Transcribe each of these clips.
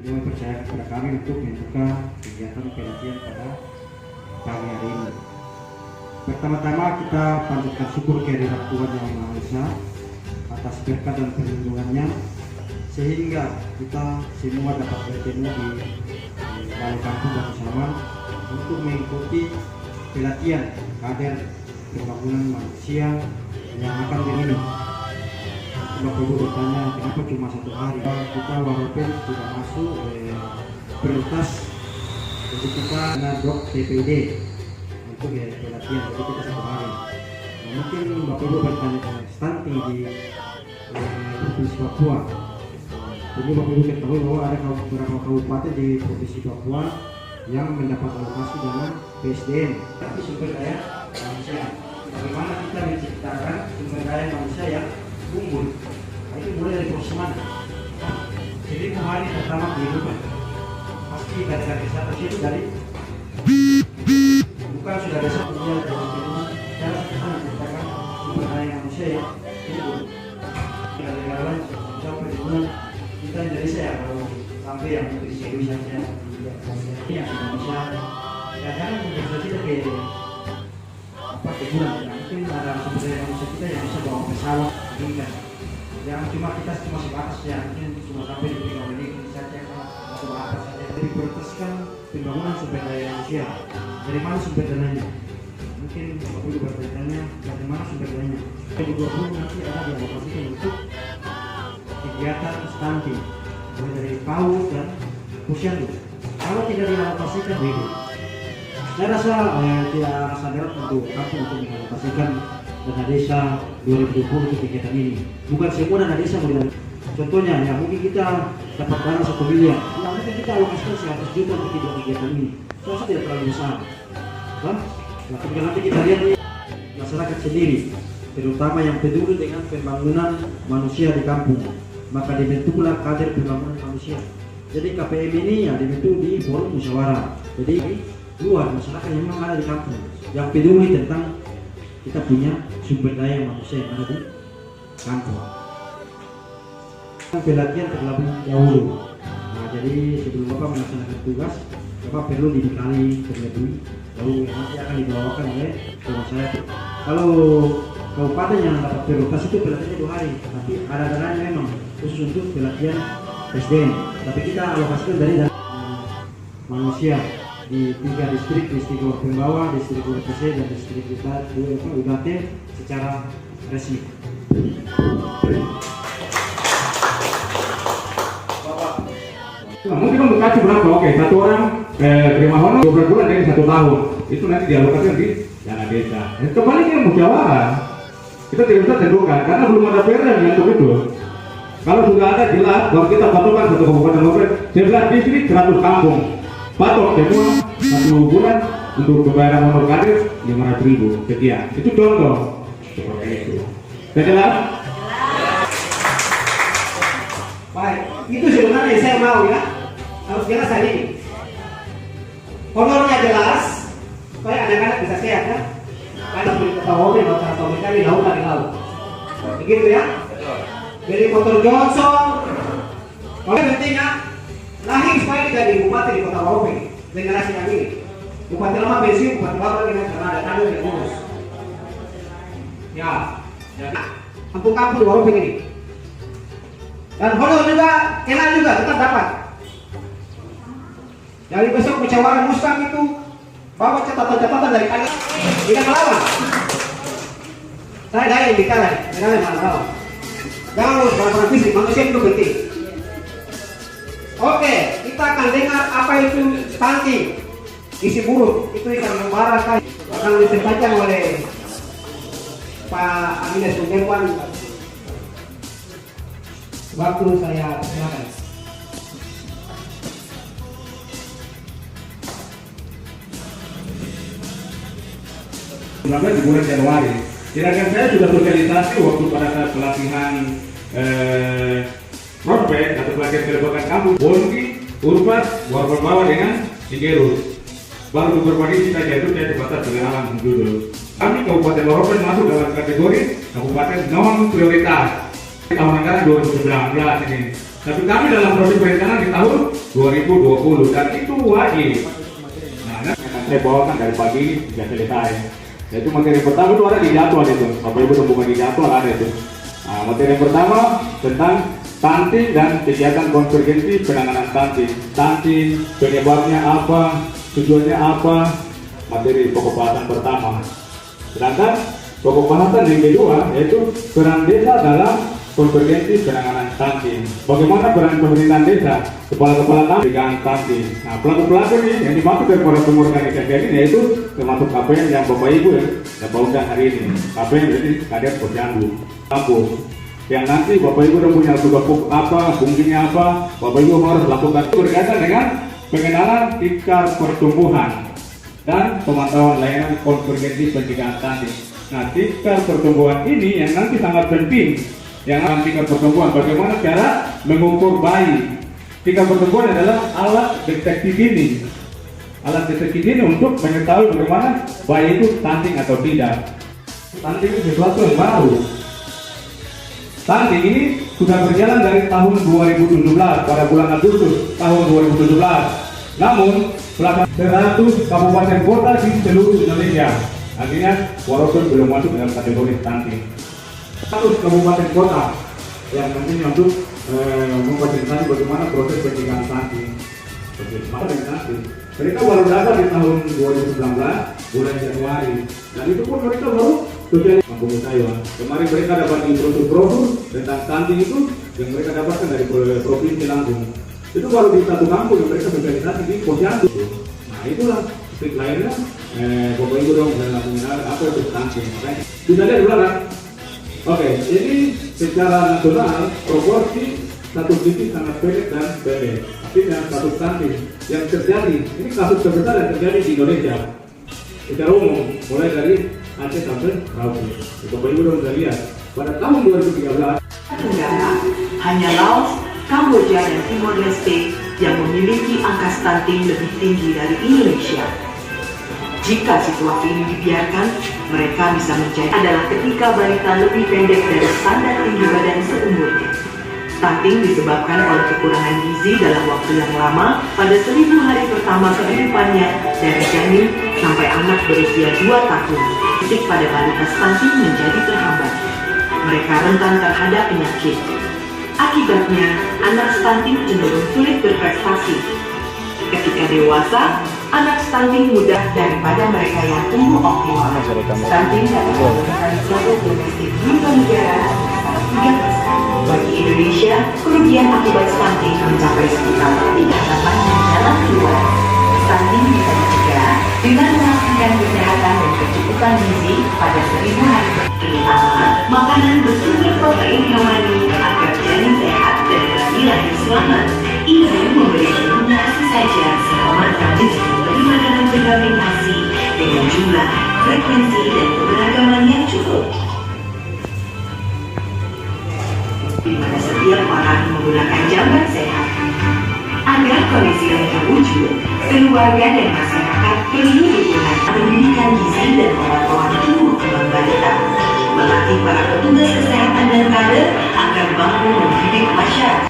yang mempercayakan kepada kami untuk membuka kegiatan pelatihan pada pagi hari ini. Pertama-tama kita panjatkan syukur kehadirat Tuhan Yang Maha Esa atas berkat dan perlindungannya, sehingga kita semua dapat bertemu di Balai Kampung Batu Saman untuk mengikuti pelatihan kader pembangunan manusia yang akan dimini. Bapak Ibu bertanya kenapa cuma 1 hari? Kita walaupun tidak masuk prioritas, jadi kita ngadok TPD untuk pelatihan, jadi kita 1 hari. Nah, mungkin Bapak Ibu bertanya stunting di Provinsi Papua. Jadi Bapak Ibu ketahui bahwa ada beberapa kabupaten di Provinsi Papua yang mendapat alokasi dana PSDM, tapi sumber daya manusia. Bagaimana kita menciptakan sumber daya manusia yang unggul? Itu mulai dari proses mana? Jadi hari pertama kehidupan pasti dari desa itu dari bukan sudah desa punya cara kita menciptakan sumber daya manusia yang unggul. Dari negara lain sampai di kita Indonesia ya, kalau sampai yang untuk sewi saja yang Indonesia kadang-kadang mungkin kita ke apa kebunan, mungkin ada sumber daya manusia kita yang bisa bawa pesawat kan, yang cuma kita cuma sebatas ya, mungkin cuma sampai di Pulau ini saja atau apa saja. Jadi prioritaskan pembangunan sumber daya manusia. Dari mana sumber dananya? Mungkin Bapak Ibu bertanya dari mana sumber dananya? 2020 nanti ada dialokasikan untuk kegiatan stunting mulai dari PAUD dan posyandu. Kalau tidak dialokasikan begitu, saya rasa tidak rasa berat untuk kampung untuk mengalokasikan dana desa 2020 untuk kegiatan ini. Bukan semua dana desa mau. Contohnya ya mungkin kita dapat dana 1 miliar, ya mungkin kita alokasikan 100 juta untuk kegiatan ini. Saya rasa tidak terlalu besar. Nah, kemudian nanti kita lihat masyarakat sendiri, terutama yang peduli dengan pembangunan manusia di kampung, maka dibentuklah kader pembangunan manusia. Jadi KPM ini ya dibentuk di forum musyawarah. Jadi luar masyarakat yang memang ada di kampung, yang peduli tentang kita punya sumber daya manusia yang ada di kampung. Pelatihan terlebih dahulu. Nah, jadi sebelum Bapak melaksanakan tugas, Bapak perlu dibekali terlebih dahulu yang nanti akan dibawakan oleh teman saya. Kalau kabupaten yang dapat prioritas itu pelatihannya 2 hari, tapi ada dananya memang khusus untuk pelatihan PSDM. Tapi kita alokasikan dari manusia di 3 distrik Luar Pembawa, distrik Luar PC, dan distrik kita UGT secara resmi. Mungkin untuk kasih berapa? Oke, 1 orang terima honor 12 bulan dari 1 tahun. Itu nanti dialokasikan di dana desa. Kembali ke musyawarah, kita tidak bisa tentukan karena belum ada perda yang untuk itu. Kalau sudah ada jelas, kalau kita patokan 1 kabupaten Lombok, 11 distrik 100 kampung, patok semua 1 bulan untuk pembayaran honor kader 500.000 sekian. Itu contoh seperti itu. Sudah jelas? Baik, itu sebenarnya saya mau ya, harus jelas hari ini. Honornya jelas, supaya anak-anak bisa sehat ya. Kalau beli ketahuan atau mereka di laut. Begitu ya. Jadi motor Johnson, oleh pentingnya lahir supaya jadi bupati di Kota Warope generasi yang ini. Bupati lama pensiun, bupati baru dengan karena ada kader yang lulus. Ya, jadi kampung-kampung di Warope ini. Dan honor juga, kenal juga, tetap dapat. Dari besok musyawarah mustam itu bawa catatan-catatan dari kalian tidak melawan. Saya yang bicara, tidak mana tahu. Jangan lupa fisik manusia itu penting. Oke, kita akan dengar apa itu stunting, isi buruk itu ikan membara akan disampaikan oleh Pak Amines Sudirman. Waktu saya silakan. Di bulan Januari. Sedangkan saya sudah sosialisasi waktu pada saat pelatihan prospek atau pelatihan kelembagaan kampung Bongi, Urpas, Warga dengan Sigerus. Baru beberapa kali kita jatuh saya sebatas dengan alam judul. Kami Kabupaten Warope masuk dalam kategori kabupaten non prioritas tahun anggaran 2019 ini. Tapi kami dalam proses perencanaan di tahun 2020 dan itu wajib. Nah, saya bawakan dari pagi hingga selesai. Yaitu materi pertama itu ada di jadwal itu. Bapak Ibu temukan di jadwal ada itu. Nah, materi yang pertama tentang stunting dan kegiatan konvergensi penanganan stunting. Stunting, penyebabnya apa, tujuannya apa, materi pokok bahasan pertama. Sedangkan pokok bahasan yang kedua yaitu peran desa dalam konvergensi penanganan stunting. Bagaimana peran pemerintahan desa, kepala-kepala pencegahan stunting. Nah, pelaku-pelaku ini yang dimaksud dari pengorganisasi ini yaitu termasuk KPN yang Bapak Ibu yang undang hari ini. KPN jadi Kadep Posyandu kampus. Yang nanti Bapak Ibu udah punya tugas apa, fungsinya apa, Bapak Ibu harus lakukan berkaitan dengan pengenalan tingkat pertumbuhan dan pemantauan layanan konvergensi pencegahan stunting. Nah, tingkat pertumbuhan ini yang nanti sangat penting. Yang tingkat pertumbuhan, bagaimana cara mengukur bayi. Tingkat pertumbuhan adalah alat deteksi dini. Alat deteksi dini untuk mengetahui bagaimana bayi itu stunting atau tidak. Stunting itu sesuatu yang baru. Stunting ini sudah berjalan dari tahun 2017 pada bulan Agustus tahun 2017. Namun, pelaksanaan 100 kabupaten kota di seluruh Indonesia. Artinya, walaupun belum masuk dalam kategori stunting. 100 kabupaten kota yang nantinya untuk memfasilitasi bagaimana proses pencegahan stunting. Mereka baru dapat di tahun 2019 bulan Januari, dan itu pun mereka baru sosial kampung saya. Kemarin mereka dapat brosur tentang stunting itu yang mereka dapatkan dari provinsi Lampung. Itu baru di satu kampung yang mereka sosialisasi di Posyandu. Nah, itulah trik lainnya. Bapak Ibu dong dalam mengenal apa itu stunting. Bisa lihat dulu kan? Oke, ini secara nasional proporsi status gizi sangat pendek dan pendek. Artinya status stunting yang terjadi, ini kasus terbesar yang terjadi di Indonesia secara umum, mulai dari Aceh sampai Merauke. Bapak Ibu bisa lihat pada tahun 2013 Tenggara hanya Laos, Kamboja, dan Timor Leste yang memiliki angka stunting lebih tinggi dari Indonesia. Jika situasi ini dibiarkan, mereka bisa menjadi adalah ketika balita lebih pendek dari standar tinggi badan seumurnya. Stunting disebabkan oleh kekurangan gizi dalam waktu yang lama pada 1000 hari pertama kehidupannya dari janin sampai anak berusia 2 tahun. Fisik pada balita stunting menjadi terhambat. Mereka rentan terhadap penyakit. Akibatnya, anak stunting cenderung sulit berprestasi. Ketika dewasa, anak stunting mudah daripada mereka yang tumbuh optimal. Stunting dapat menyebabkan suatu domestik bruto negara 3%. Bagi Indonesia, kerugian akibat stunting mencapai sekitar 3,8 jalan keluar. Stunting bisa dicegah dengan memastikan kesehatan dan kecukupan gizi pada 1000 hari terutama makanan bersumber protein hewani agar janin sehat dan bayi lahir selamat. Ibu memberi seluruhnya ASI saja selama rajin memberi makanan berfermentasi dengan jumlah, frekuensi, dan keberagaman yang cukup. Di mana setiap orang menggunakan jamban sehat. Agar kondisi yang terwujud, keluarga dan masyarakat perlu dukungan pendidikan gizi dan pengetahuan tumbuh kembang balita, melatih para petugas kesehatan dan kader agar mampu mendidik masyarakat.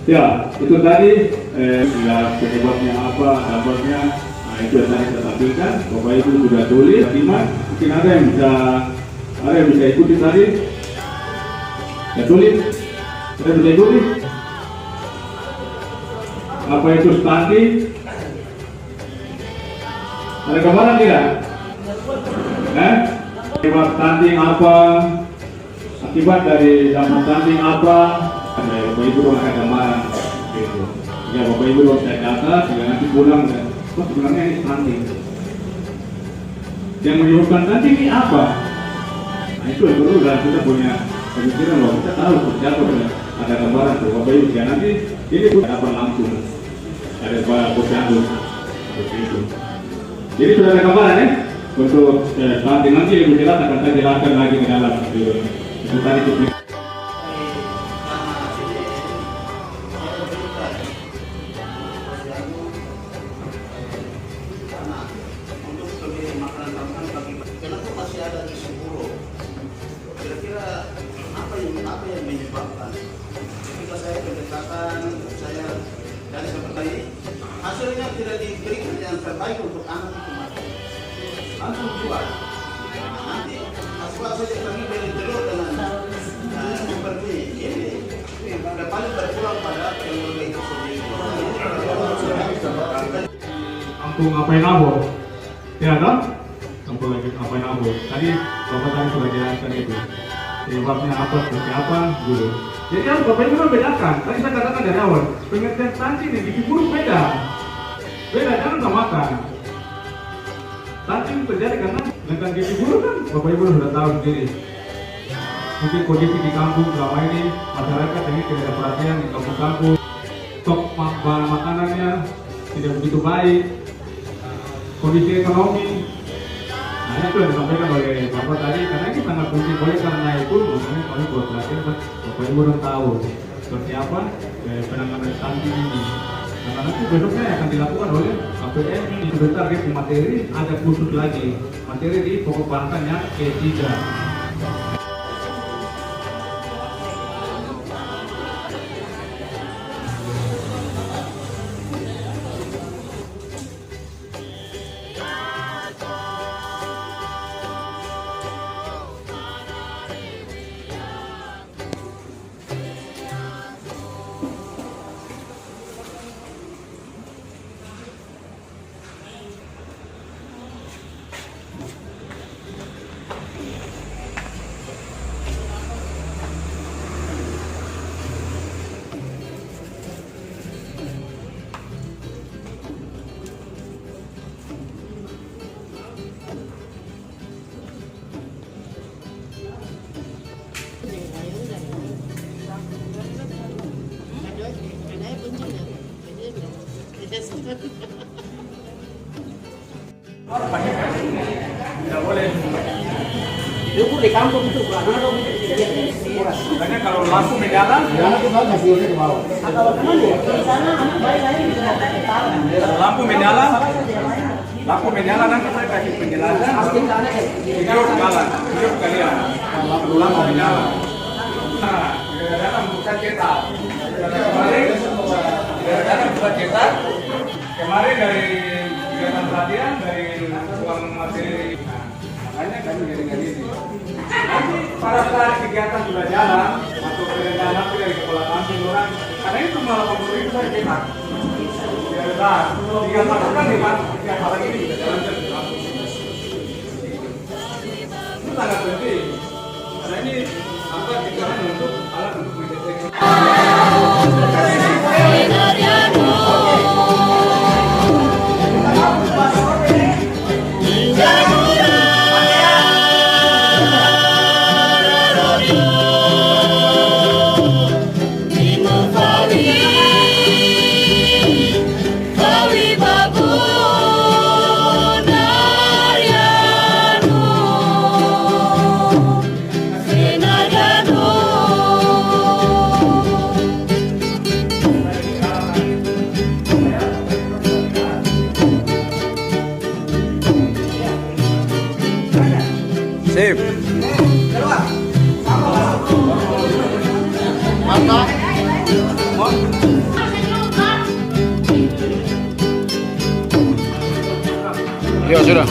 Ya, itu tadi penyebabnya apa, dampaknya, nah, itu yang tadi saya tampilkan. Bapak Ibu sudah tulis, mungkin ada yang bisa ikuti tadi. Ya tulis, ada bisa ikuti. Apa itu stunting? Ada gambaran tidak? Akibat stunting apa? Akibat dari dampak stunting apa? Ada Bapak Ibu dong ada gambaran gitu. Ya Bapak Ibu dong cek data, sehingga nanti pulang dan sebenarnya ini stunting. Yang menyebabkan stunting ini apa? Nah itu yang perlu dan kita punya pemikiran bahwa kita tahu seperti apa ada gambaran tuh Bapak Ibu. Ya nanti ini pun dapat langsung. ada posyandu seperti itu. Jadi sudah ada gambaran ya untuk nanti Ibu jelas akan saya jelaskan lagi ke dalam itu tadi itu. Apa yang menyebabkan ketika saya pendekatan saya dan seperti hasilnya tidak diberikan yang terbaik untuk anak itu mati langsung jual. Nanti setelah saja kami beli telur dengan seperti ini sudah paling berpulang pada keluarga itu sendiri. Kampung Apainabo, ya kan? Kampung Apainabo. Tadi Bapak tadi sudah jelaskan itu. Penyebabnya apa, seperti apa, gitu. Jadi harus Bapak Ibu bedakan. Tadi saya katakan dari awal, pengertian stunting dan gizi buruk beda. Beda, jangan samakan. Stunting terjadi karena dengan gizi buruk kan Bapak Ibu sudah tahu sendiri. Mungkin kondisi di kampung selama ini masyarakat ini tidak ada perhatian di kampung-kampung. Stok bahan makanannya tidak begitu baik. Kondisi ekonomi. Nah, itu yang disampaikan oleh Bapak tadi, karena ini sangat penting. Oleh karena itu, makanya kami buat perhatian, Bapak Ibu harus tahu seperti apa penanganan stunting ini. Karena nanti besoknya akan dilakukan oleh KPM ini. Sebentar di materi ada khusus lagi, materi di pokok bahasannya K3. Tidak boleh. Itu di kampung itu, Makanya kalau lampu menyala, lampu menyala nanti saya kasih penjelasan. Video jalan, video kalian. Lampu menyala. Nah, dalam bukan cetak. Kemarin bukan cetak. Kemarin dari kegiatan pelatihan dari uang materi. Makanya kami dari ini. Nanti pada saat kegiatan sudah jalan, atau perencanaan dari kepala kampung orang, karena itu malah pemberi itu saya cetak. Biar besar. Jika masukkan di mana, jika hal ini bisa jalankan di kampung. Itu sangat penting. Karena ini angka pikiran untuk alat untuk mendeteksi. Sip. Mantap. Ya sudah.